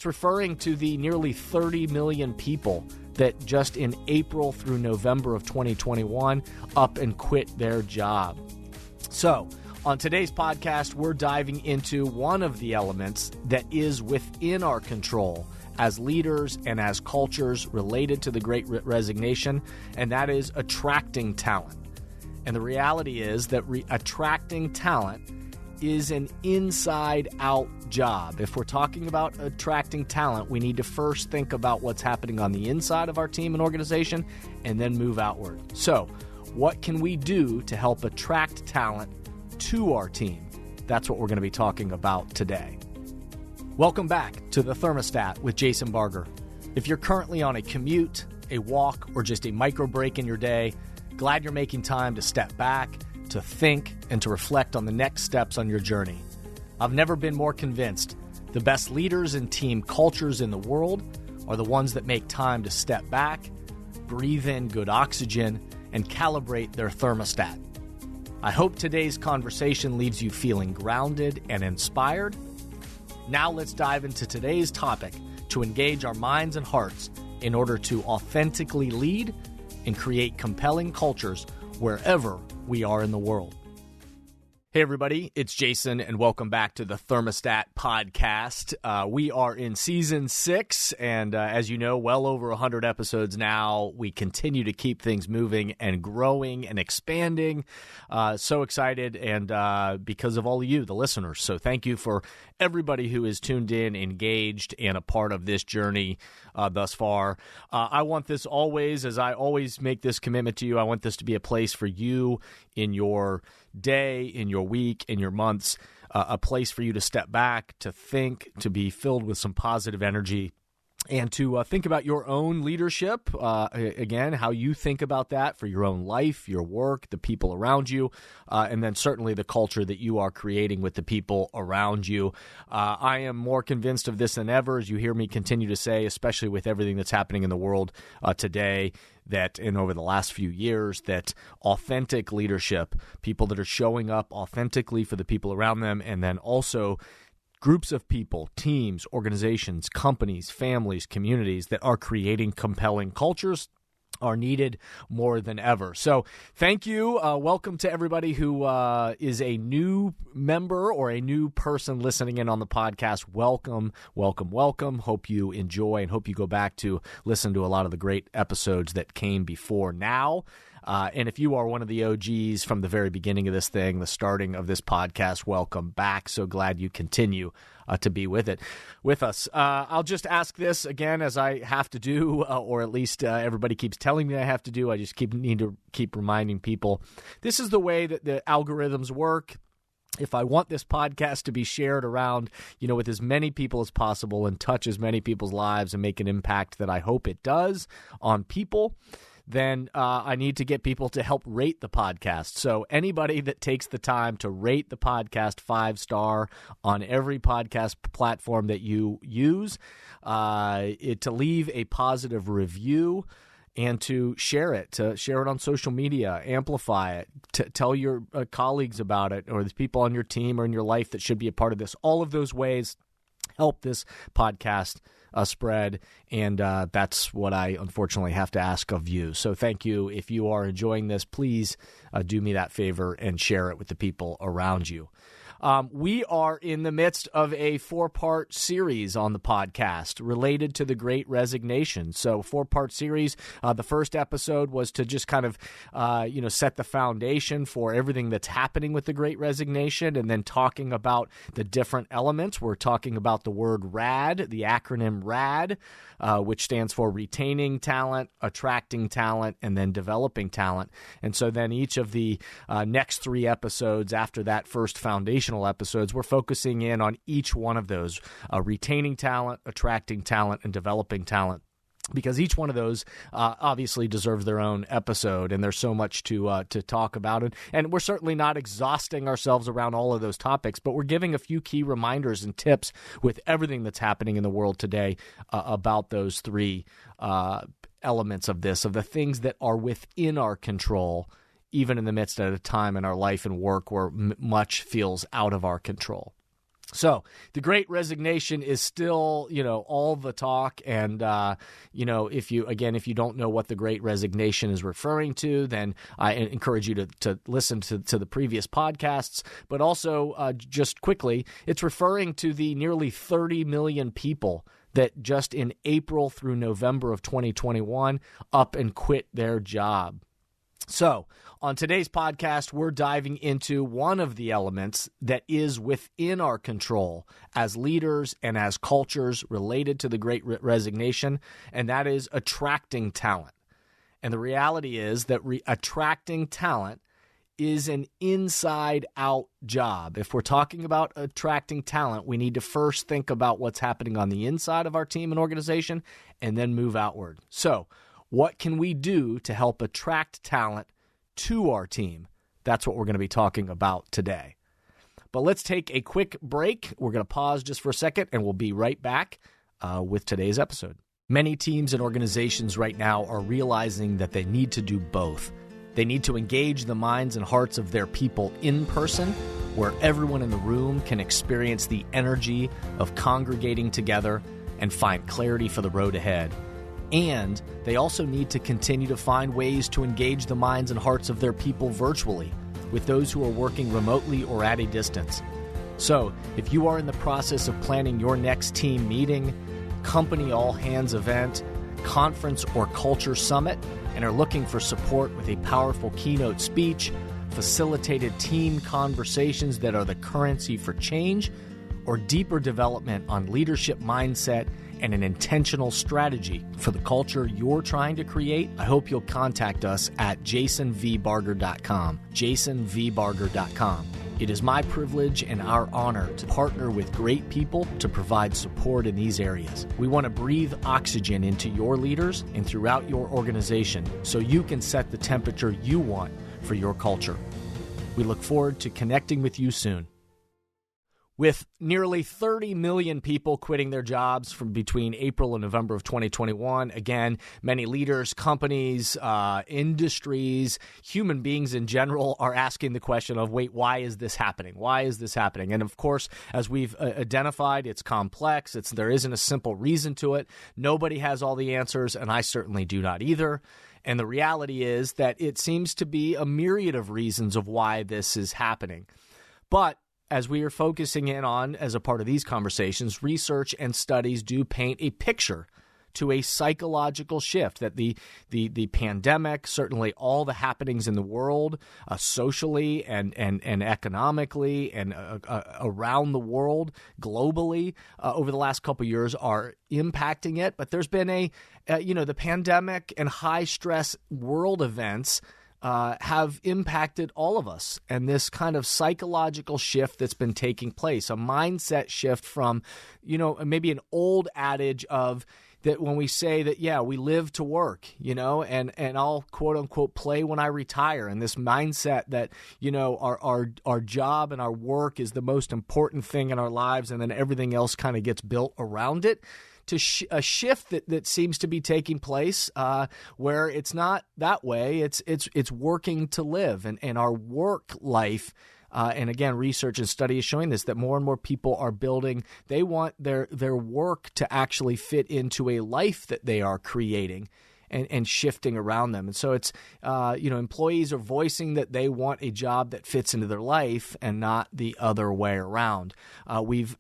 it's referring to the nearly 30 million people that just in April through November of 2021 up and quit their job. So, on today's podcast, we're diving into one of the elements that is within our control as leaders and as cultures related to the Great Resignation, and that is attracting talent. And the reality is that attracting talent is an inside-out job. If we're talking about attracting talent, we need to first think about what's happening on the inside of our team and organization and then move outward. So, what can we do to help attract talent to our team? That's what we're going to be talking about today. Welcome back to The Thermostat with Jason Barger. If you're currently on a commute, a walk, or just a micro break in your day, glad you're making time to step back, to think, and to reflect on the next steps on your journey. I've never been more convinced the best leaders and team cultures in the world are the ones that make time to step back, breathe in good oxygen, and calibrate their thermostat. I hope today's conversation leaves you feeling grounded and inspired. Now let's dive into today's topic to engage our minds and hearts in order to authentically lead and create compelling cultures wherever we are in the world. Hey everybody, it's Jason and welcome back to the Thermostat Podcast. We are in Season 6 and as you know, well over 100 episodes now. We continue to keep things moving and growing and expanding. So excited and because of all of you, the listeners. So thank you for everybody who is tuned in, engaged, and a part of this journey thus far. I want this always, as I always make this commitment to you, I want this to be a place for you in your day, in your week, in your months, a place for you to step back, to think, to be filled with some positive energy, and to think about your own leadership, again, how you think about that for your own life, your work, the people around you, and then certainly the culture that you are creating with the people around you. I am more convinced of this than ever, as you hear me continue to say, especially with everything that's happening in the world today, that and over the last few years, that authentic leadership, people that are showing up authentically for the people around them, and then also groups of people, teams, organizations, companies, families, communities that are creating compelling cultures are needed more than ever. So thank you. Welcome to everybody who is a new member or a new person listening in on the podcast. Welcome, welcome, welcome. Hope you enjoy and hope you go back to listen to a lot of the great episodes that came before now. And if you are one of the OGs from the very beginning of this thing, the starting of this podcast, welcome back. So glad you continue to be with us. I'll just ask this again, as I have to do, or at least everybody keeps telling me I have to do. I just need to keep reminding people. This is the way that the algorithms work. If I want this podcast to be shared around, with as many people as possible and touch as many people's lives and make an impact that I hope it does on people, then I need to get people to help rate the podcast. So anybody that takes the time to rate the podcast 5-star on every podcast platform that you use, to leave a positive review, and to share it on social media, amplify it, to tell your colleagues about it, or the people on your team or in your life that should be a part of this. All of those ways help this podcast spread, and that's what I unfortunately have to ask of you. So thank you. If you are enjoying this, please do me that favor and share it with the people around you. We are in the midst of a 4-part series on the podcast related to the Great Resignation. So 4-part series. The first episode was to just kind of, set the foundation for everything that's happening with the Great Resignation, and then talking about the different elements. We're talking about the word RAD, the acronym RAD, which stands for retaining talent, attracting talent, and then developing talent. And so then each of the next 3 episodes after that first foundational episodes, we're focusing in on each one of those, retaining talent, attracting talent, and developing talent. Because each one of those obviously deserves their own episode, and there's so much to talk about it. And we're certainly not exhausting ourselves around all of those topics, but we're giving a few key reminders and tips with everything that's happening in the world today about those 3 elements of this, of the things that are within our control, even in the midst of a time in our life and work where much feels out of our control. So the Great Resignation is still, all the talk. And, if you don't know what the Great Resignation is referring to, then I encourage you to listen to the previous podcasts. But also, just quickly, it's referring to the nearly 30 million people that just in April through November of 2021 up and quit their job. So on today's podcast, we're diving into one of the elements that is within our control as leaders and as cultures related to the Great Resignation, and that is attracting talent. And the reality is that attracting talent is an inside-out job. If we're talking about attracting talent, we need to first think about what's happening on the inside of our team and organization and then move outward. So what can we do to help attract talent to our team? That's what we're going to be talking about today. But let's take a quick break. We're going to pause just for a second, and we'll be right back with today's episode. Many teams and organizations right now are realizing that they need to do both. They need to engage the minds and hearts of their people in person, where everyone in the room can experience the energy of congregating together and find clarity for the road ahead. And they also need to continue to find ways to engage the minds and hearts of their people virtually with those who are working remotely or at a distance. So, if you are in the process of planning your next team meeting, company all-hands event, conference or culture summit, and are looking for support with a powerful keynote speech, facilitated team conversations that are the currency for change, or deeper development on leadership mindset and an intentional strategy for the culture you're trying to create, I hope you'll contact us at jasonvbarger.com, jasonvbarger.com. It is my privilege and our honor to partner with great people to provide support in these areas. We want to breathe oxygen into your leaders and throughout your organization so you can set the temperature you want for your culture. We look forward to connecting with you soon. With nearly 30 million people quitting their jobs from between April and November of 2021, again, many leaders, companies, industries, human beings in general are asking the question of, wait, why is this happening? Why is this happening? And of course, as we've identified, it's complex. There isn't a simple reason to it. Nobody has all the answers, and I certainly do not either. And the reality is that it seems to be a myriad of reasons of why this is happening. But as we are focusing in on, as a part of these conversations, research and studies do paint a picture to a psychological shift that the pandemic, certainly all the happenings in the world, socially and economically and around the world, globally, over the last couple of years are impacting it. But there's been the pandemic and high stress world events have impacted all of us, and this kind of psychological shift that's been taking place, a mindset shift from, maybe an old adage of that when we say that, yeah, we live to work, and I'll quote unquote play when I retire, and this mindset that, our job and our work is the most important thing in our lives, and then everything else kind of gets built around it. To a shift that seems to be taking place, where it's not that way. It's working to live, and our work life. And again, research and study is showing this, that more and more people are building. They want their work to actually fit into a life that they are creating and shifting around them. And so it's, employees are voicing that they want a job that fits into their life and not the other way around. We've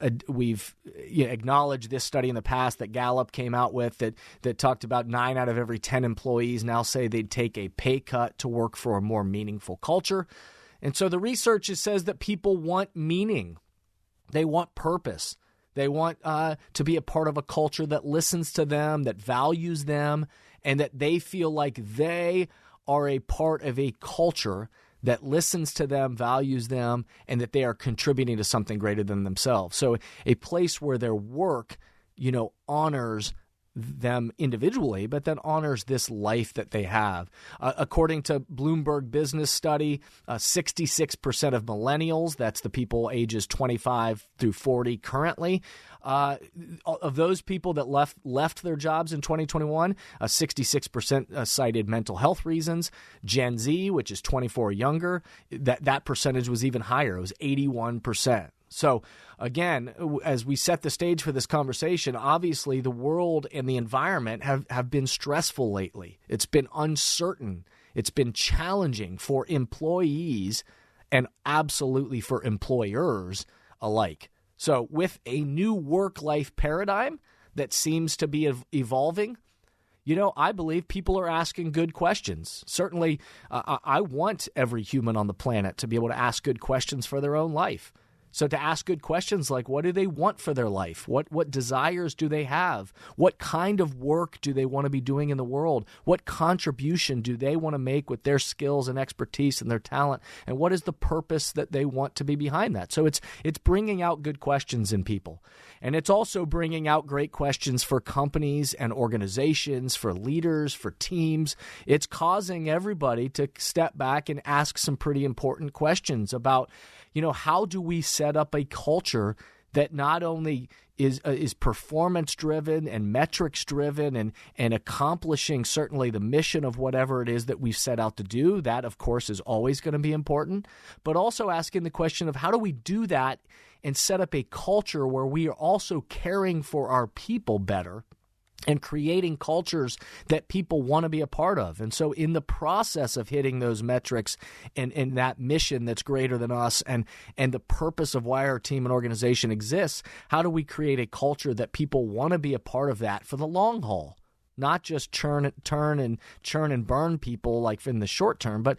acknowledged this study in the past that Gallup came out with that talked about 9 out of every 10 employees now say they'd take a pay cut to work for a more meaningful culture. And so the research says that people want meaning. They want purpose. They want to be a part of a culture that listens to them, that values them, and that they feel like they are a part of a culture that listens to them, values them, and that they are contributing to something greater than themselves. So a place where their work, honors them individually, but then honors this life that they have. According to Bloomberg Business Study, 66% of millennials, that's the people ages 25 through 40 currently, of those people that left their jobs in 2021, 66% cited mental health reasons. Gen Z, which is 24 or younger, that percentage was even higher. It was 81%. So again, as we set the stage for this conversation, obviously the world and the environment have been stressful lately. It's been uncertain. It's been challenging for employees and absolutely for employers alike. So with a new work-life paradigm that seems to be evolving, I believe people are asking good questions. Certainly, I want every human on the planet to be able to ask good questions for their own life. So to ask good questions like, what do they want for their life? What desires do they have? What kind of work do they want to be doing in the world? What contribution do they want to make with their skills and expertise and their talent? And what is the purpose that they want to be behind that? So it's bringing out good questions in people. And it's also bringing out great questions for companies and organizations, for leaders, for teams. It's causing everybody to step back and ask some pretty important questions about, how do we set up a culture that not only is performance driven and metrics driven and accomplishing certainly the mission of whatever it is that we've set out to do. That, of course, is always going to be important, but also asking the question of how do we do that and set up a culture where we are also caring for our people better and creating cultures that people want to be a part of. And so in the process of hitting those metrics and that mission that's greater than us and the purpose of why our team and organization exists, how do we create a culture that people want to be a part of that for the long haul? Not just churn and burn people like in the short term, but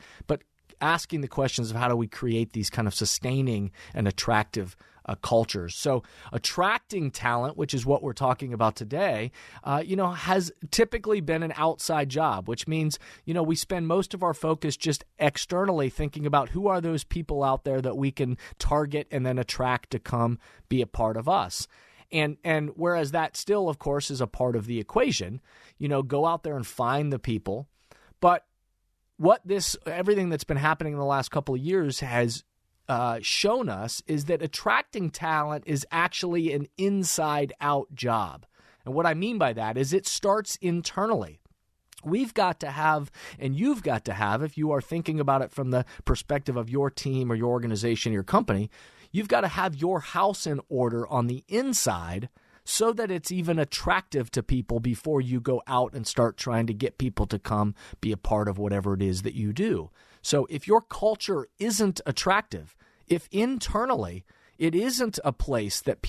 asking the questions of how do we create these kind of sustaining and attractive cultures. So attracting talent, which is what we're talking about today, has typically been an outside job, which means, we spend most of our focus just externally thinking about who are those people out there that we can target and then attract to come be a part of us. And whereas that still, of course, is a part of the equation, go out there and find the people. But everything that's been happening in the last couple of years has shown us is that attracting talent is actually an inside-out job. And what I mean by that is it starts internally. We've got to have, and you've got to have, if you are thinking about it from the perspective of your team or your organization, your company, you've got to have your house in order on the inside so that it's even attractive to people before you go out and start trying to get people to come be a part of whatever it is that you do. So if your culture isn't attractive, if internally it isn't a place that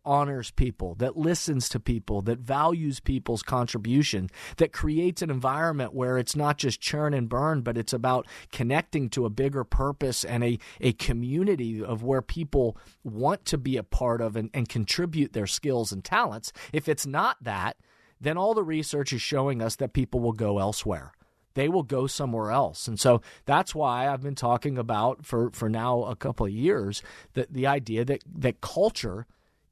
honors people, that listens to people, that values people's contribution, that creates an environment where it's not just churn and burn, but it's about connecting to a bigger purpose and a community of where people want to be a part of and contribute their skills and talents. If it's not that, then all the research is showing us that people will go elsewhere. They will go somewhere else. And so that's why I've been talking about for now a couple of years that the idea that culture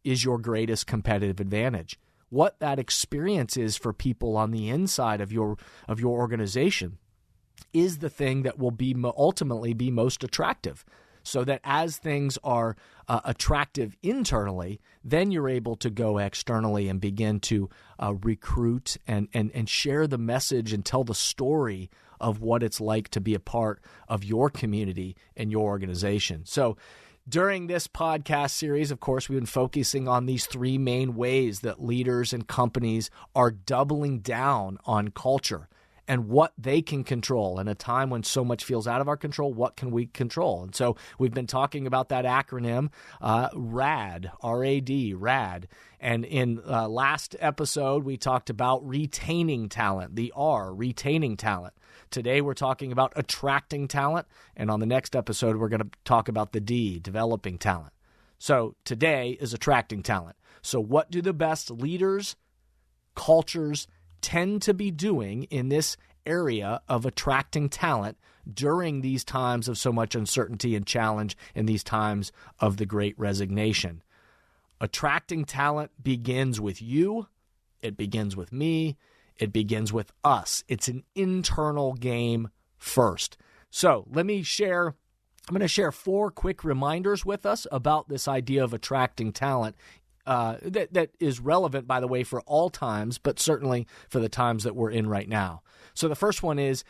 is your greatest competitive advantage. What that experience is for people on the inside of your organization is the thing that will ultimately be most attractive. So that as things are attractive internally, then you're able to go externally and begin to recruit and share the message and tell the story of what it's like to be a part of your community and your organization. So during this podcast series, of course, we've been focusing on these three main ways that leaders and companies are doubling down on culture and what they can control. In a time when so much feels out of our control, what can we control? And so we've been talking about that acronym, RAD, R-A-D, RAD. And in last episode, we talked about retaining talent, the R, retaining talent. Today, we're talking about attracting talent. And on the next episode, we're going to talk about the D, developing talent. So today is attracting talent. So what do the best leaders, cultures, tend to be doing in this area of attracting talent during these times of so much uncertainty and challenge in these times of the great resignation? Attracting talent begins with you. It begins with me. It begins with us. It's an internal game first. So I'm going to share 4 quick reminders with us about this idea of attracting talent that is relevant, by the way, for all times, but certainly for the times that we're in right now. So the first one is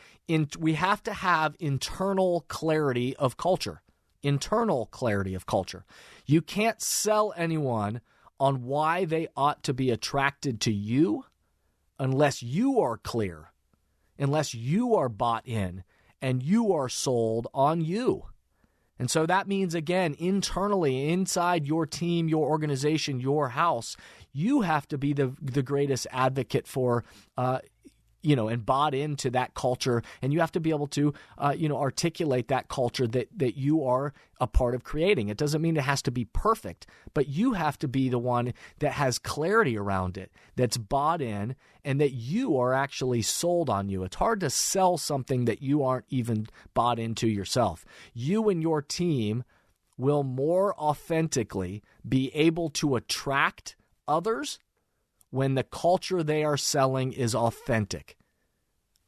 we have to have internal clarity of culture. internal clarity of culture. You can't sell anyone on why they ought to be attracted to you unless you are clear, unless you are bought in and you are sold on you. And so that means, again, internally, inside your team, your organization, your house, you have to be the greatest advocate for, and bought into that culture. And you have to be able to, articulate that culture that you are a part of creating. It doesn't mean it has to be perfect, but you have to be the one that has clarity around it, that's bought in, and that you are actually sold on you. It's hard to sell something that you aren't even bought into yourself. You and your team will more authentically be able to attract others when the culture they are selling is authentic.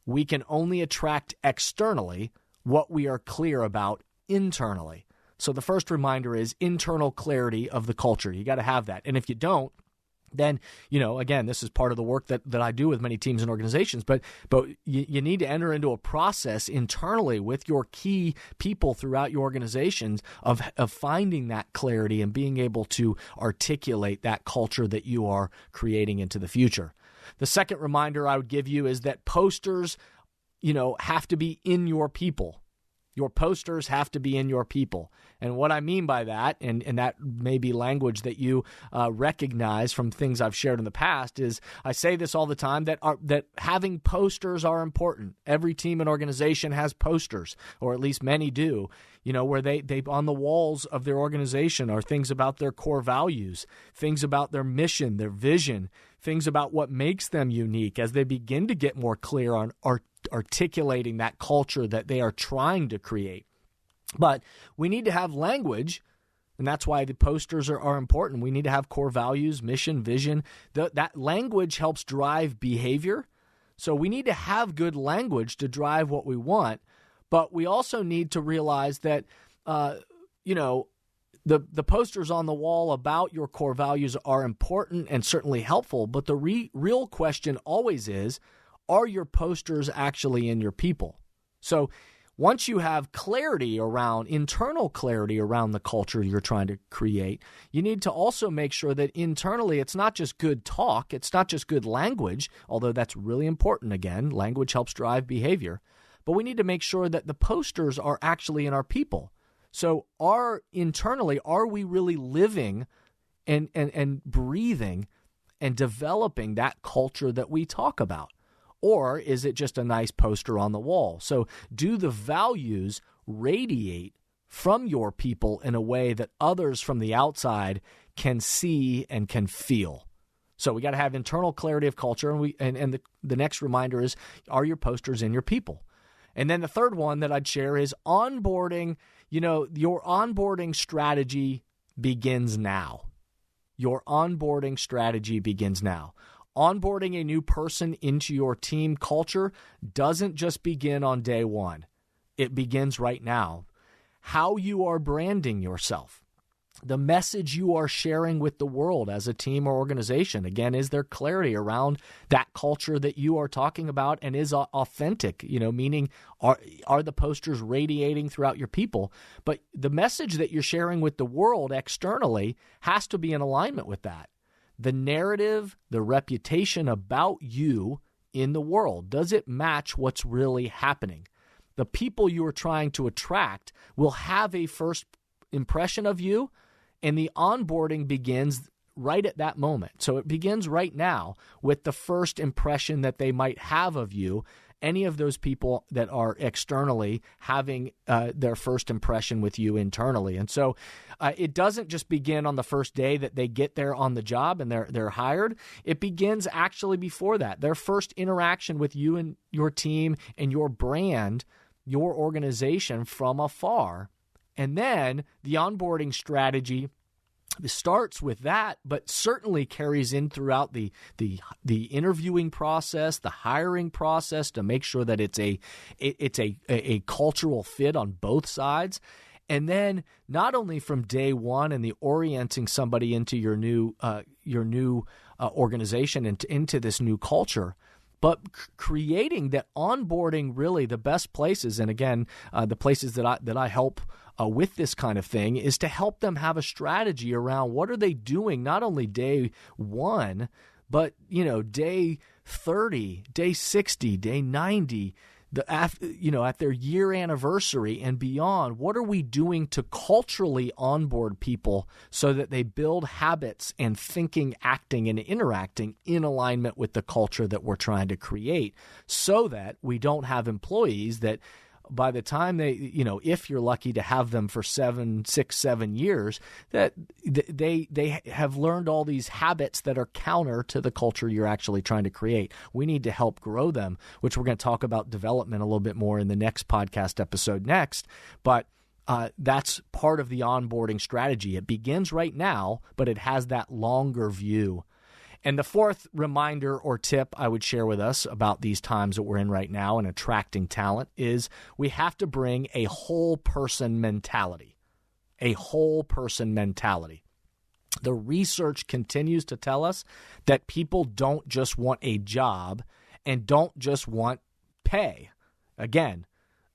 We can only attract externally what we are clear about internally. So the first reminder is internal clarity of the culture. You got to have that. And if you don't, then, again, this is part of the work that I do with many teams and organizations, but you need to enter into a process internally with your key people throughout your organizations of finding that clarity and being able to articulate that culture that you are creating into the future. The second reminder I would give you is that posters, have to be in your people. Your posters have to be in your people. And what I mean by that, and that may be language that you recognize from things I've shared in the past, is I say this all the time, that having posters are important. Every team and organization has posters, or at least many do, where they on the walls of their organization are things about their core values, things about their mission, their vision, things about what makes them unique as they begin to get more clear on articulating that culture that they are trying to create. But we need to have language, and that's why the posters are important. We need to have core values, mission, vision. That language helps drive behavior. So we need to have good language to drive what we want, but we also need to realize that, the posters on the wall about your core values are important and certainly helpful, but the real question always is, are your posters actually in your people? So once you have internal clarity around the culture you're trying to create, you need to also make sure that internally it's not just good talk, it's not just good language, although that's really important again. Language helps drive behavior. But we need to make sure that the posters are actually in our people. So internally, are we really living and breathing and developing that culture that we talk about? Or is it just a nice poster on the wall? So do the values radiate from your people in a way that others from the outside can see and can feel? So we got to have internal clarity of culture, and the next reminder is, are your posters in your people? And then the third one that I'd share is onboarding. Your onboarding strategy begins now. Your onboarding strategy begins now. Onboarding a new person into your team culture doesn't just begin on day one. It begins right now. How you are branding yourself, the message you are sharing with the world as a team or organization, again, is there clarity around that culture that you are talking about and is authentic, meaning are the posters radiating throughout your people? But the message that you're sharing with the world externally has to be in alignment with that. The narrative, the reputation about you in the world, does it match what's really happening? The people you are trying to attract will have a first impression of you, and the onboarding begins right at that moment. So it begins right now with the first impression that they might have of you, any of those people that are externally having their first impression with you internally. And so it doesn't just begin on the first day that they get there on the job and they're hired. It begins actually before that. Their first interaction with you and your team and your brand, your organization from afar. And then the onboarding strategy starts with that, but certainly carries in throughout the interviewing process, the hiring process, to make sure that it's a cultural fit on both sides. And then not only from day one and the orienting somebody into your new organization and into this new culture, but creating that onboarding, really the best places, and again, the places that I help with this kind of thing, is to help them have a strategy around what are they doing, not only day 1, but day 30, day 60, day 90, at their year anniversary and beyond. What are we doing to culturally onboard people so that they build habits and thinking, acting, and interacting in alignment with the culture that we're trying to create, so that we don't have employees that by the time they, if you're lucky to have them for 7 years, that they have learned all these habits that are counter to the culture you're actually trying to create. We need to help grow them, which we're going to talk about development a little bit more in the next podcast episode next. But that's part of the onboarding strategy. It begins right now, but it has that longer view. And the fourth reminder or tip I would share with us about these times that we're in right now and attracting talent is we have to bring a whole person mentality. A whole person mentality. The research continues to tell us that people don't just want a job and don't just want pay. Again,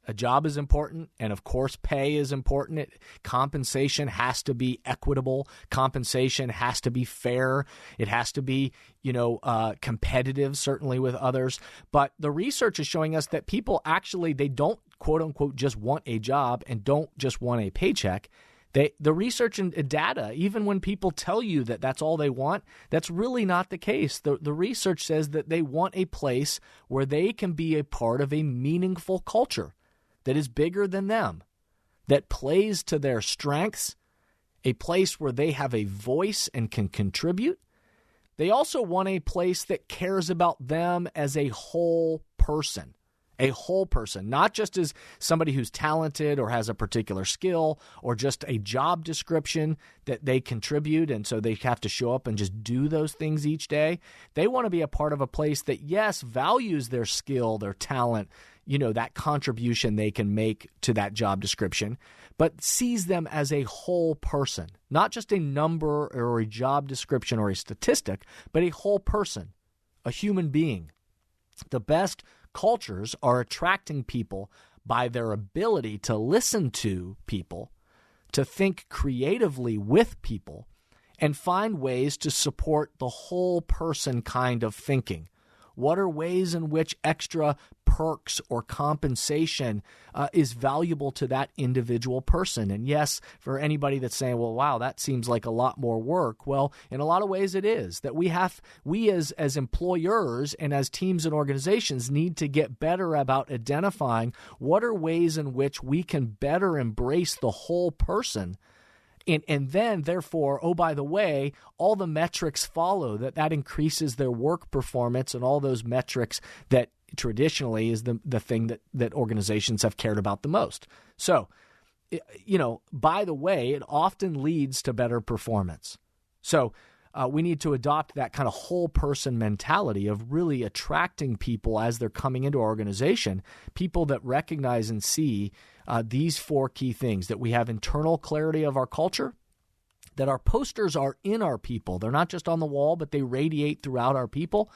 a job is important, and of course, pay is important. Compensation has to be equitable. Compensation has to be fair. It has to be, competitive, certainly with others. But the research is showing us that people actually, they don't, quote unquote, just want a job and don't just want a paycheck. The research and data, even when people tell you that that's all they want, that's really not the case. The research says that they want a place where they can be a part of a meaningful culture that is bigger than them, that plays to their strengths, a place where they have a voice and can contribute. They also want a place that cares about them as a whole person, not just as somebody who's talented or has a particular skill or just a job description that they contribute, and so they have to show up and just do those things each day. They want to be a part of a place that, yes, values their skill, their talent, that contribution they can make to that job description, but sees them as a whole person, not just a number or a job description or a statistic, but a whole person, a human being. The best cultures are attracting people by their ability to listen to people, to think creatively with people, and find ways to support the whole person kind of thinking. What are ways in which extra perks or compensation is valuable to that individual person? And yes, for anybody that's saying, well, wow, that seems like a lot more work. Well, in a lot of ways it is. That we as employers and as teams and organizations need to get better about identifying what are ways in which we can better embrace the whole person. And then, therefore, oh, by the way, all the metrics follow that increases their work performance, and all those metrics that traditionally is the thing that organizations have cared about the most. So, by the way, it often leads to better performance. So we need to adopt that kind of whole person mentality of really attracting people as they're coming into our organization, people that recognize and see these 4 key things: that we have internal clarity of our culture, that our posters are in our people. They're not just on the wall, but they radiate throughout our people.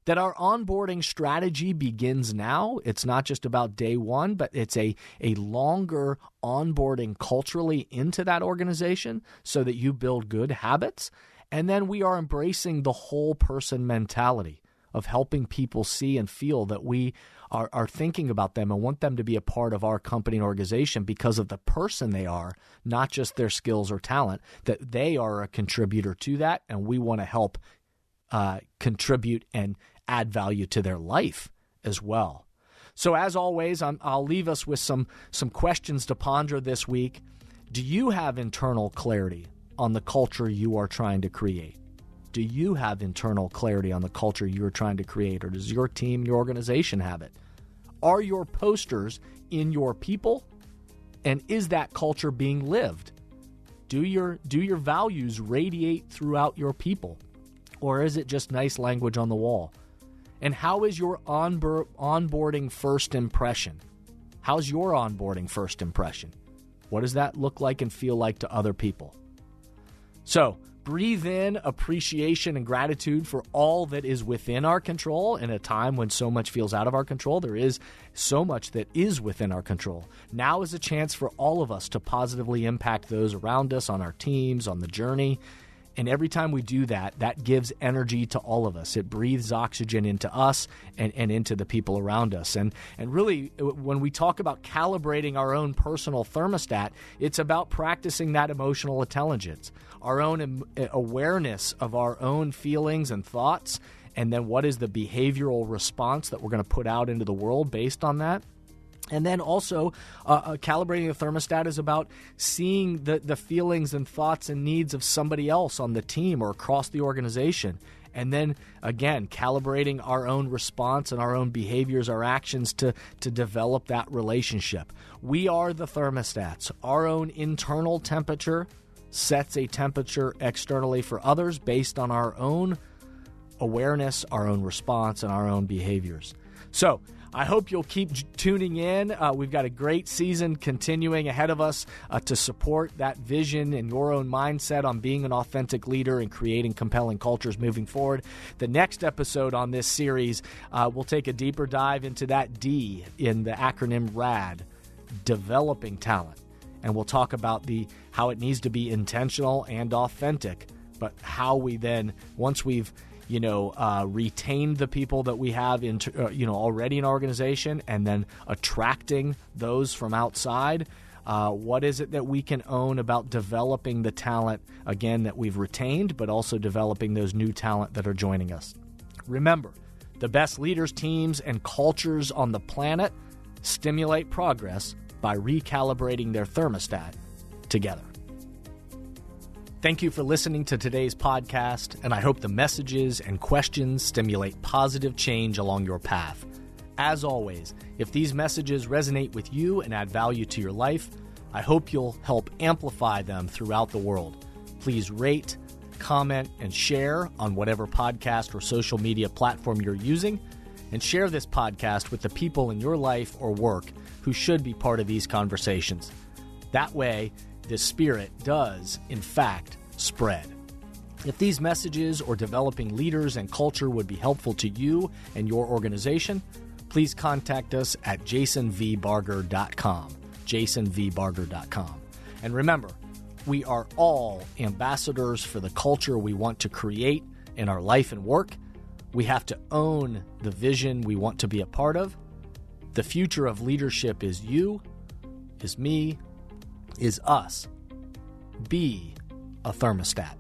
That our onboarding strategy begins now. It's not just about day 1, but it's a longer onboarding culturally into that organization so that you build good habits. And then we are embracing the whole person mentality of helping people see and feel that we are thinking about them and want them to be a part of our company and organization because of the person they are, not just their skills or talent, that they are a contributor to that, and we want to help contribute and add value to their life as well. So as always, I'll leave us with some questions to ponder this week. Do you have internal clarity on the culture you are trying to create? Do you have internal clarity on the culture you're trying to create, or does your team, your organization have it? Are your posters in your people, and is that culture being lived? Do your values radiate throughout your people, or is it just nice language on the wall? And how is your onboarding first impression? How's your onboarding first impression? What does that look like and feel like to other people? So, breathe in appreciation and gratitude for all that is within our control. In a time when so much feels out of our control, there is so much that is within our control. Now is a chance for all of us to positively impact those around us, on our teams, on the journey. And every time we do that, that gives energy to all of us. It breathes oxygen into us and into the people around us. And really, when we talk about calibrating our own personal thermostat, it's about practicing that emotional intelligence, our own awareness of our own feelings and thoughts, and then what is the behavioral response that we're going to put out into the world based on that. And then also, calibrating the thermostat is about seeing the feelings and thoughts and needs of somebody else on the team or across the organization. And then, again, calibrating our own response and our own behaviors, our actions to develop that relationship. We are the thermostats. Our own internal temperature sets a temperature externally for others based on our own awareness, our own response, and our own behaviors. So, I hope you'll keep tuning in. We've got a great season continuing ahead of us to support that vision and your own mindset on being an authentic leader and creating compelling cultures moving forward. The next episode on this series, we'll take a deeper dive into that D in the acronym RAD, developing talent. And we'll talk about how it needs to be intentional and authentic, but how we then, once we've retained the people that we have already in our organization, and then attracting those from outside. What is it that we can own about developing the talent, again, that we've retained, but also developing those new talent that are joining us? Remember, the best leaders, teams, and cultures on the planet stimulate progress by recalibrating their thermostat together. Thank you for listening to today's podcast, and I hope the messages and questions stimulate positive change along your path. As always, if these messages resonate with you and add value to your life, I hope you'll help amplify them throughout the world. Please rate, comment, and share on whatever podcast or social media platform you're using, and share this podcast with the people in your life or work who should be part of these conversations. That way, this spirit does, in fact, spread. If these messages or developing leaders and culture would be helpful to you and your organization, please contact us at jasonvbarger.com, jasonvbarger.com. And remember, we are all ambassadors for the culture we want to create in our life and work. We have to own the vision we want to be a part of. The future of leadership is you, is me, is us. Be a thermostat.